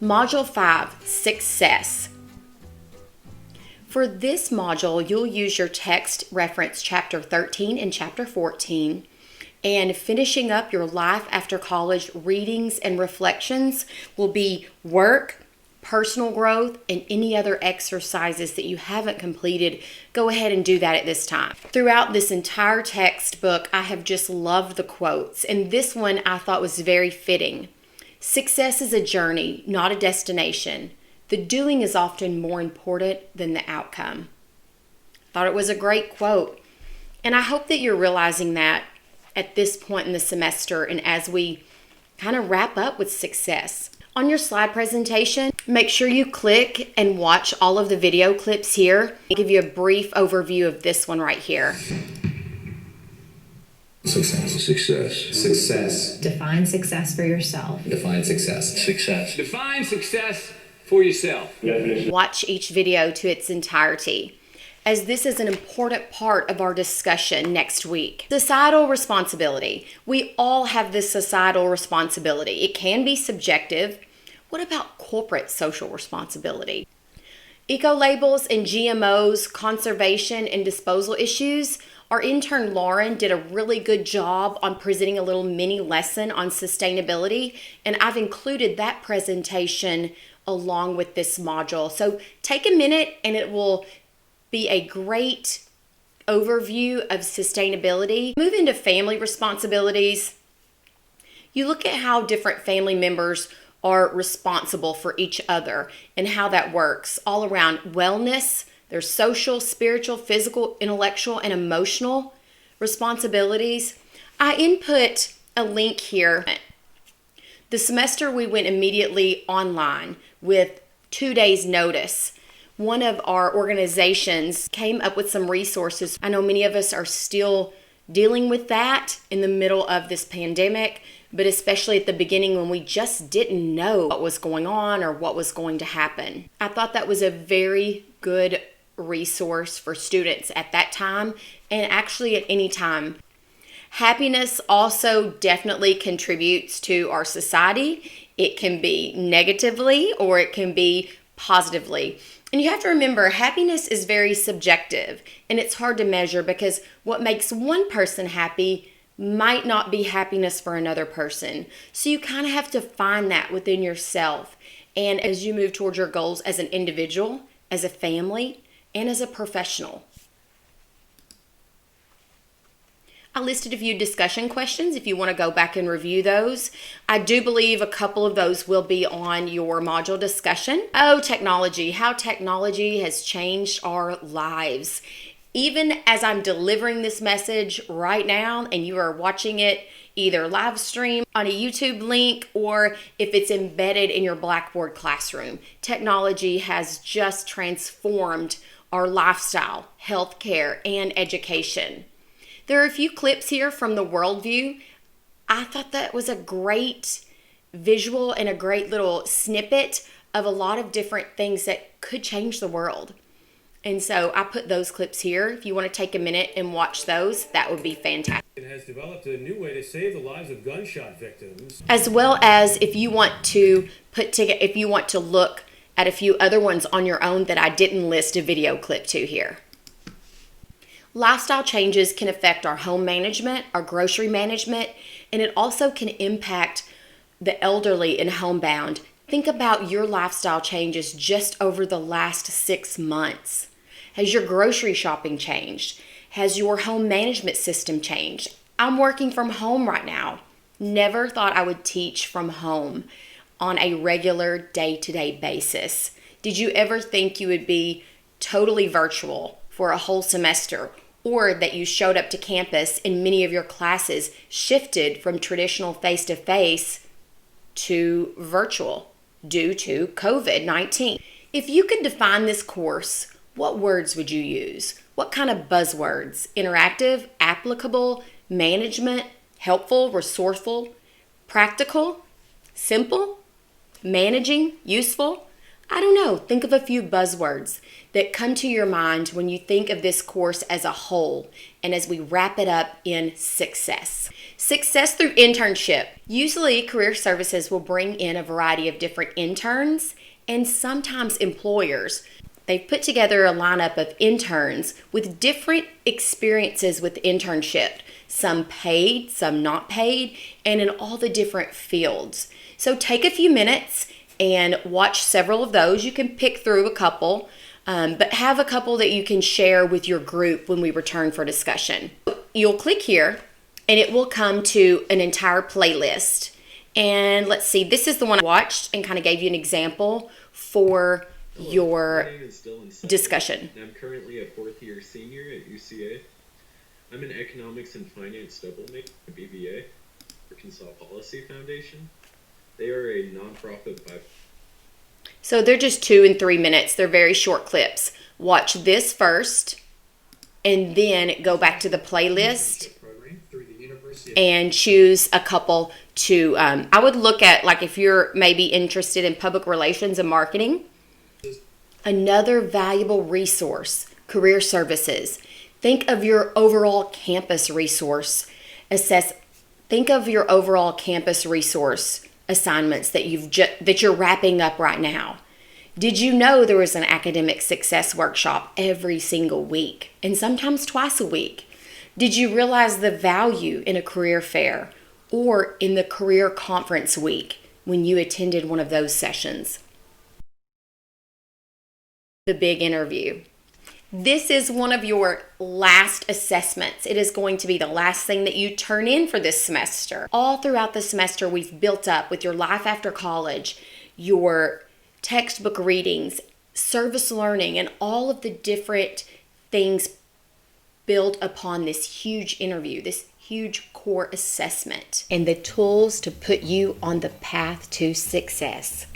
Module 5, Success. For this module, you'll use your text reference chapter 13 and chapter 14, and finishing up your life after college readings and reflections will be work, personal growth, and any other exercises that you haven't completed. Go ahead and do that at this time. Throughout this entire textbook, I have just loved the quotes, and this one I thought was very fitting. Success is a journey, not a destination. The doing is often more important than the outcome. Thought it was a great quote. And I hope that you're realizing that at this point in the semester and as we kind of wrap up with success. On your slide presentation, make sure you click and watch all of the video clips here. I'll give you a brief overview of this one right here. Success. Success. Success. Define success for yourself. Define success. Success. Define success for yourself. Watch each video to its entirety, as this is an important part of our discussion next week. Societal responsibility. We all have this societal responsibility. It can be subjective. What about corporate social responsibility? Eco-labels and GMOs, conservation and disposal issues. Our intern Lauren did a really good job on presenting a little mini lesson on sustainability, and I've included that presentation along with this module. So take a minute and it will be a great overview of sustainability. Move into family responsibilities. You look at how different family members are responsible for each other and how that works all around wellness. There's social, spiritual, physical, intellectual, and emotional responsibilities. I input a link here. The semester we went immediately online with 2 days notice. One of our organizations came up with some resources. I know many of us are still dealing with that in the middle of this pandemic, but especially at the beginning when we just didn't know what was going on or what was going to happen. I thought that was a very good resource for students at that time and actually at any time. Happiness also definitely contributes to our society. It can be negatively or it can be positively. And you have to remember, happiness is very subjective and it's hard to measure because what makes one person happy might not be happiness for another person. So you kind of have to find that within yourself. And as you move towards your goals as an individual, as a family, and as a professional. I listed a few discussion questions if you want to go back and review those. I do believe a couple of those will be on your module discussion. Oh, technology, how technology has changed our lives. Even as I'm delivering this message right now and you are watching it either live stream on a YouTube link or if it's embedded in your Blackboard classroom, technology has just transformed our lifestyle, healthcare, and education. There are a few clips here from the Worldview. I thought that was a great visual and a great little snippet of a lot of different things that could change the world. And so I put those clips here. If you want to take a minute and watch those, that would be fantastic. It has developed a new way to save the lives of gunshot victims. As well as if you want to look at a few other ones on your own that I didn't list a video clip to here. Lifestyle changes can affect our home management, our grocery management, and it also can impact the elderly and homebound. Think about your lifestyle changes just over the last 6 months. Has your grocery shopping changed? Has your home management system changed? I'm working from home right now. Never thought I would teach from home on a regular day-to-day basis. Did you ever think you would be totally virtual for a whole semester, or that you showed up to campus and many of your classes shifted from traditional face-to-face to virtual due to COVID-19? If you could define this course, what words would you use? What kind of buzzwords? Interactive, applicable, management, helpful, resourceful, practical, simple, managing, useful? I don't know, think of a few buzzwords that come to your mind when you think of this course as a whole and as we wrap it up in success. Success through internship. Usually, career services will bring in a variety of different interns and sometimes employers. They've put together a lineup of interns with different experiences with internship, some paid, some not paid, and in all the different fields. So take a few minutes and watch several of those. You can pick through a couple, but have a couple that you can share with your group when we return for discussion. You'll click here and it will come to an entire playlist. And let's see, this is the one I watched and kind of gave you an example for your My name is Dylan Sutton, discussion. and I'm currently a fourth-year senior at UCA. I'm an economics and finance double major at BBA, Arkansas Policy Foundation. They are a nonprofit by. So they're just 2 and 3 minutes. They're very short clips. Watch this first and then go back to the playlist Program through the University of and choose a couple to, I would look at, like, if you're maybe interested in public relations and marketing. Another valuable resource, career services. Think of your overall campus resource. Think of your overall campus resource assignments that that you're wrapping up right now. Did you know there was an academic success workshop every single week and sometimes twice a week? Did you realize the value in a career fair or in the career conference week when you attended one of those sessions? The big interview. This is one of your last assessments. It is going to be the last thing that you turn in for this semester. All throughout the semester, we've built up with your life after college, your textbook readings, service learning, and all of the different things built upon this huge interview, this huge core assessment, and the tools to put you on the path to success.